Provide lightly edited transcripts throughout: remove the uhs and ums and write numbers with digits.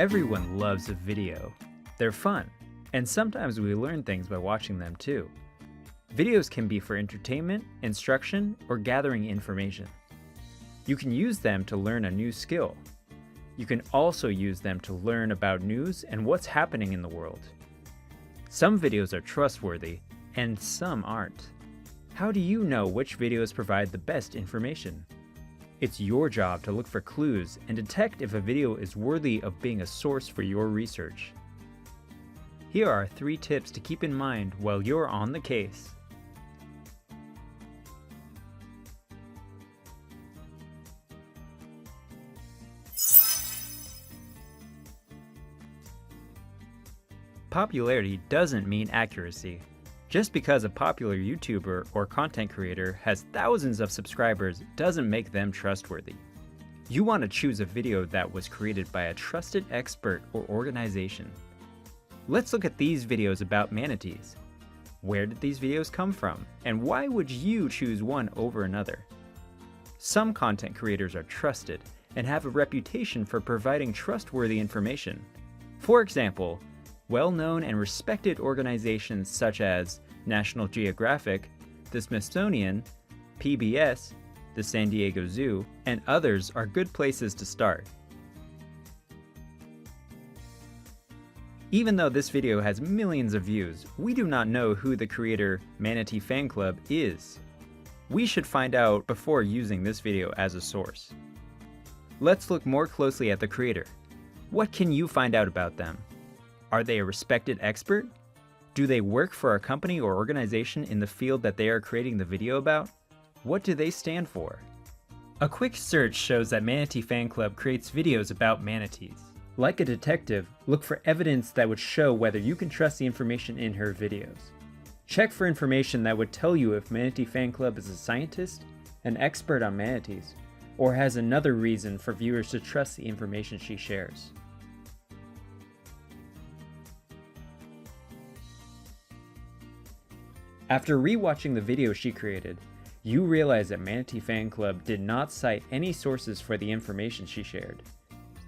Everyone loves a video. They're fun, and sometimes we learn things by watching them too. Videos can be for entertainment, instruction, or gathering information. You can use them to learn a new skill. You can also use them to learn about news and what's happening in the world. Some videos are trustworthy, and some aren't. How do you know which videos provide the best information? It's your job to look for clues and detect if a video is worthy of being a source for your research. Here are 3 tips to keep in mind while you're on the case. Popularity doesn't mean accuracy. Just because a popular YouTuber or content creator has thousands of subscribers doesn't make them trustworthy. You want to choose a video that was created by a trusted expert or organization. Let's look at these videos about manatees. Where did these videos come from, and why would you choose one over another? Some content creators are trusted and have a reputation for providing trustworthy information. For example, well-known and respected organizations such as National Geographic, the Smithsonian, PBS, the San Diego Zoo, and others are good places to start. Even though this video has millions of views, we do not know who the creator Manatee Fan Club is. We should find out before using this video as a source. Let's look more closely at the creator. What can you find out about them? Are they a respected expert? Do they work for a company or organization in the field that they are creating the video about? What do they stand for? A quick search shows that Manatee Fan Club creates videos about manatees. Like a detective, look for evidence that would show whether you can trust the information in her videos. Check for information that would tell you if Manatee Fan Club is a scientist, an expert on manatees, or has another reason for viewers to trust the information she shares. After rewatching the video she created, you realize that Manatee Fan Club did not cite any sources for the information she shared.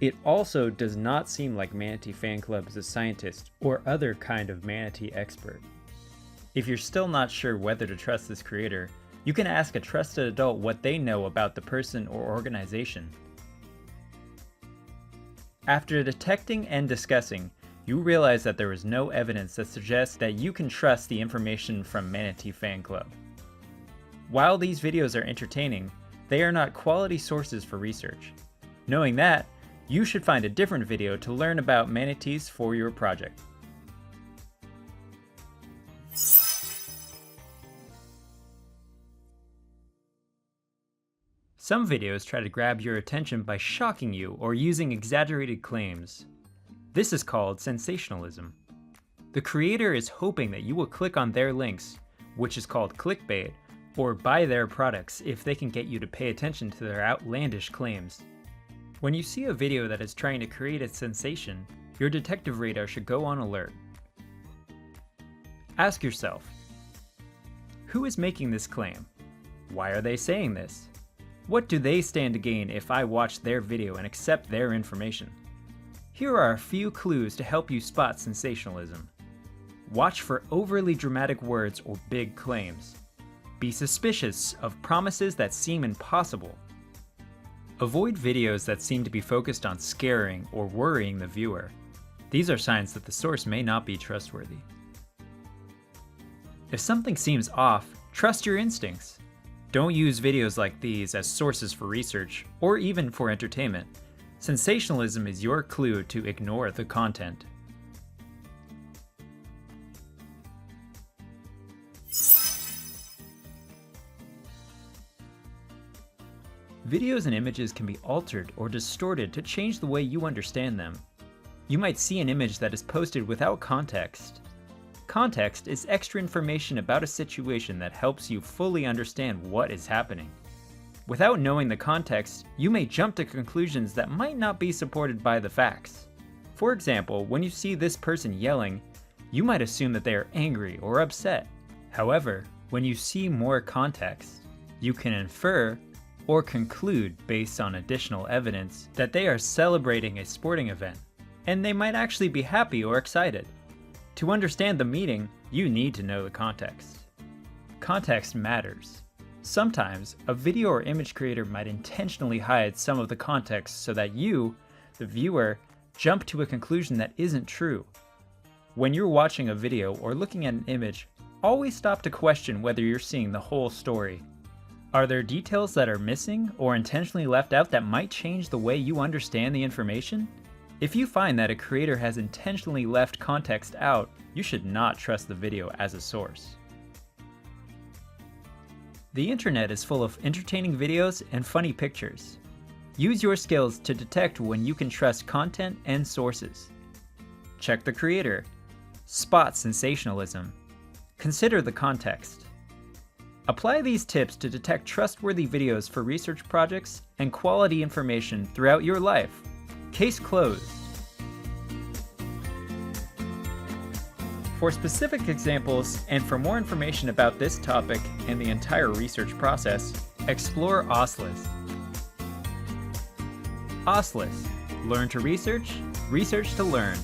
It also does not seem like Manatee Fan Club is a scientist or other kind of manatee expert. If you're still not sure whether to trust this creator, you can ask a trusted adult what they know about the person or organization. After detecting and discussing, you realize that there is no evidence that suggests that you can trust the information from Manatee Fan Club. While these videos are entertaining, they are not quality sources for research. Knowing that, you should find a different video to learn about manatees for your project. Some videos try to grab your attention by shocking you or using exaggerated claims. This is called sensationalism. The creator is hoping that you will click on their links, which is called clickbait, or buy their products if they can get you to pay attention to their outlandish claims. When you see a video that is trying to create a sensation, your detective radar should go on alert. Ask yourself, who is making this claim? Why are they saying this? What do they stand to gain if I watch their video and accept their information? Here are a few clues to help you spot sensationalism. Watch for overly dramatic words or big claims. Be suspicious of promises that seem impossible. Avoid videos that seem to be focused on scaring or worrying the viewer. These are signs that the source may not be trustworthy. If something seems off, trust your instincts. Don't use videos like these as sources for research or even for entertainment. Sensationalism is your clue to ignore the content. Videos and images can be altered or distorted to change the way you understand them. You might see an image that is posted without context. Context is extra information about a situation that helps you fully understand what is happening. Without knowing the context, you may jump to conclusions that might not be supported by the facts. For example, when you see this person yelling, you might assume that they are angry or upset. However, when you see more context, you can infer or conclude based on additional evidence that they are celebrating a sporting event. and they might actually be happy or excited. To understand the meaning, you need to know the context. Context matters. Sometimes, a video or image creator might intentionally hide some of the context so that you, the viewer, jump to a conclusion that isn't true. When you're watching a video or looking at an image, always stop to question whether you're seeing the whole story. Are there details that are missing or intentionally left out that might change the way you understand the information? If you find that a creator has intentionally left context out, you should not trust the video as a source. The internet is full of entertaining videos and funny pictures. Use your skills to detect when you can trust content and sources. Check the creator. Spot sensationalism. Consider the context. Apply these tips to detect trustworthy videos for research projects and quality information throughout your life. Case closed. For specific examples and for more information about this topic and the entire research process, explore OSLIS. OSLIS. Learn to research, research to learn.